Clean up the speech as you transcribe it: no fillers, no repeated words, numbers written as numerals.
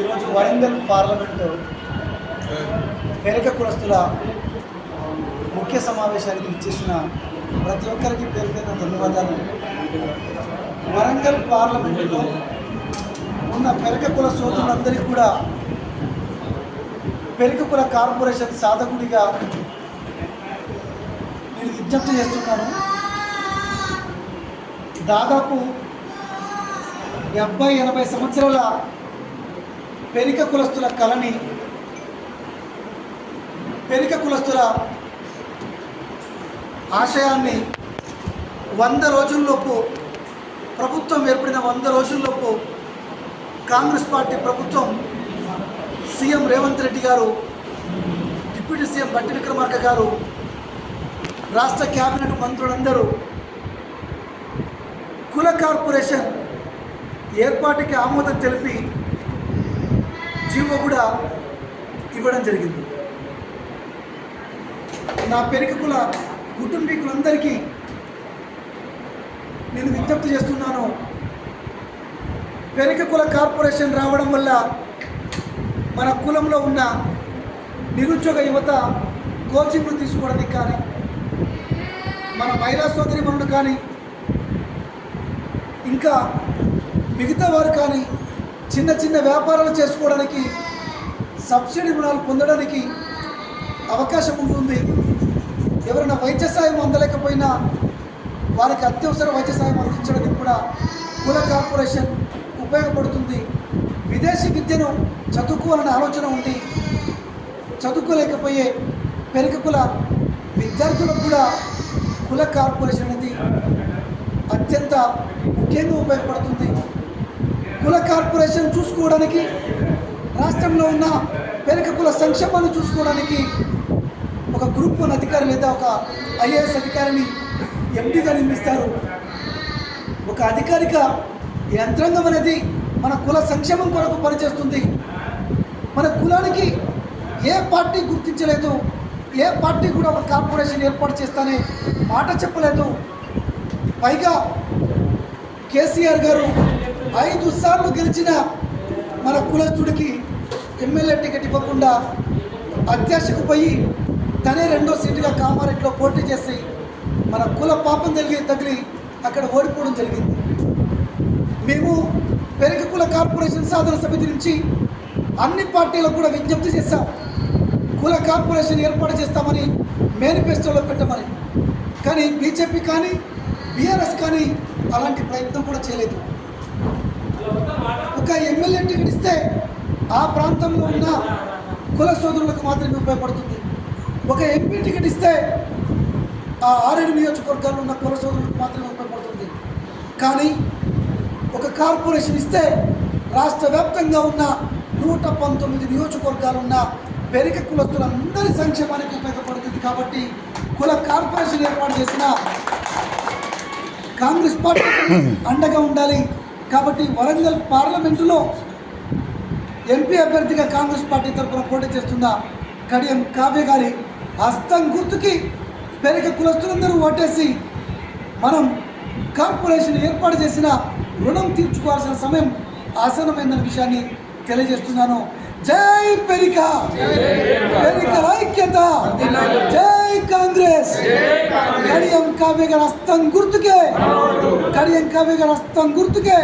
ఈరోజు వరంగల్ పార్లమెంటు పేరిక కులస్తుల ముఖ్య సమావేశానికి ఇచ్చేసిన ప్రతి ఒక్కరికి పేరు పేరున ధన్యవాదాలు. వరంగల్ పార్లమెంటులో ఉన్న పెరక కుల సోదరులందరికీ కూడా పెరక కుల కార్పొరేషన్ సాధకుడిగా నేను విజ్ఞప్తి చేస్తున్నాను. దాదాపు 70-80 సంవత్సరాల పెరిక కులస్తుల కళని, పెరిక కులస్తుల ఆశయాన్ని 100 రోజుల్లోపు, ప్రభుత్వం ఏర్పడిన 100 రోజుల్లోపు కాంగ్రెస్ పార్టీ ప్రభుత్వం, సీఎం రేవంత్ రెడ్డి గారు, డిప్యూటీ సీఎం బట్టి విక్రమార్క గారు, రాష్ట్ర క్యాబినెట్ మంత్రులందరూ కుల కార్పొరేషన్ ఏర్పాటుకి ఆమోదం తెలిపి జీవో కూడా ఇవ్వడం జరిగింది. నా పెరిక కుల కుటుంబీకులందరికీ నేను విజ్ఞప్తి చేస్తున్నాను. పెరిక కుల కార్పొరేషన్ రావడం వల్ల మన కులంలో ఉన్న నిరుద్యోగ యువత కోచింగ్లు తీసుకోవడానికి కానీ, మన మహిళా సోదరి మనులు కానీ, ఇంకా మిగతా వారు కానీ చిన్న చిన్న వ్యాపారాలు చేసుకోవడానికి, సబ్సిడీ రుణాలు పొందడానికి అవకాశం ఉంటుంది. ఎవరైనా వైద్య సాయం అందలేకపోయినా వారికి అత్యవసర వైద్య సాయం అందించడానికి కూడా కుల కార్పొరేషన్ ఉపయోగపడుతుంది. విదేశీ విద్యను చదువుకోవాలనే ఆలోచన ఉండి చదువుకోలేకపోయే పెరిక కుల విద్యార్థులకు కూడా కుల కార్పొరేషన్ అనేది అత్యంత ముఖ్యంగా ఉపయోగపడుతుంది. కుల కార్పొరేషన్ చూసుకోవడానికి, రాష్ట్రంలో ఉన్న పెరిక కుల సంక్షేమాన్ని చూసుకోవడానికి ఒక గ్రూప్ 1 అధికారి లేదా ఒక ఐఏఎస్ అధికారిని ఎంపీగా నియమిస్తారు. ఒక అధికారిక యంత్రాంగం అనేది మన కుల సంక్షేమం కొరకు పనిచేస్తుంది. మన కులానికి ఏ పార్టీ గుర్తించలేదు, ఏ పార్టీ కూడా ఒక కార్పొరేషన్ ఏర్పాటు చేస్తానే మాట చెప్పలేదు. పైగా కేసీఆర్ గారు 5 సార్లు గెలిచిన మన కులస్తుడికి ఎమ్మెల్యే టికెట్ ఇవ్వకుండా అత్యాశకు పోయి తనే 2వ సీటుగా కామారెడ్డిలో పోటీ చేసి మన కుల పాపం తగిలి అక్కడ ఓడిపోవడం జరిగింది. మేము పెరిక కుల కార్పొరేషన్ సాధన సమితి నుంచి అన్ని పార్టీలకు కూడా విజ్ఞప్తి చేశాం. కుల కార్పొరేషన్ ఏర్పాటు చేస్తామని మేనిఫెస్టోలో పెట్టమని. కానీ బీజేపీ కానీ బీఆర్ఎస్ కానీ అలాంటి ప్రయత్నం కూడా చేయలేదు. ఒక ఎమ్మెల్యే టికెట్ ఇస్తే ఆ ప్రాంతంలో ఉన్న కుల సోదరులకు మాత్రమే ఉపయోగపడుతుంది. ఒక ఎంపీ టికెట్ ఇస్తే ఆ 6 నియోజకవర్గాల్లో ఉన్న కుల సోదరులకు మాత్రమే ఉపయోగపడుతుంది. కానీ ఒక కార్పొరేషన్ ఇస్తే రాష్ట్ర వ్యాప్తంగా ఉన్న 119 నియోజకవర్గాలున్న పెరిక కులస్తులందరి సంక్షేమానికి ఉపయోగపడుతుంది. కాబట్టి కుల కార్పొరేషన్ ఏర్పాటు చేసిన కాంగ్రెస్ పార్టీ అండగా ఉండాలి. కాబట్టి వరంగల్ పార్లమెంటులో ఎంపీ అభ్యర్థిగా కాంగ్రెస్ పార్టీ తరఫున పోటీ చేస్తున్న కడియం కావ్య గారి హస్తం గుర్తుకి పెరిక కులస్తులందరూ ఓటేసి మనం కార్పొరేషన్ ఏర్పాటు చేసిన రుణం తీర్చుకోవాల్సిన సమయం ఆసన్నమైందన్న విషయాన్ని తెలియజేస్తున్నాను. జై పెరిక, పెరిక ఐక్యత, జై కాంగ్రెస్. కడియం కావ్య గారి హస్తం గుర్తుకే, కడియం కావ్య గారి హస్తం గుర్తుకే.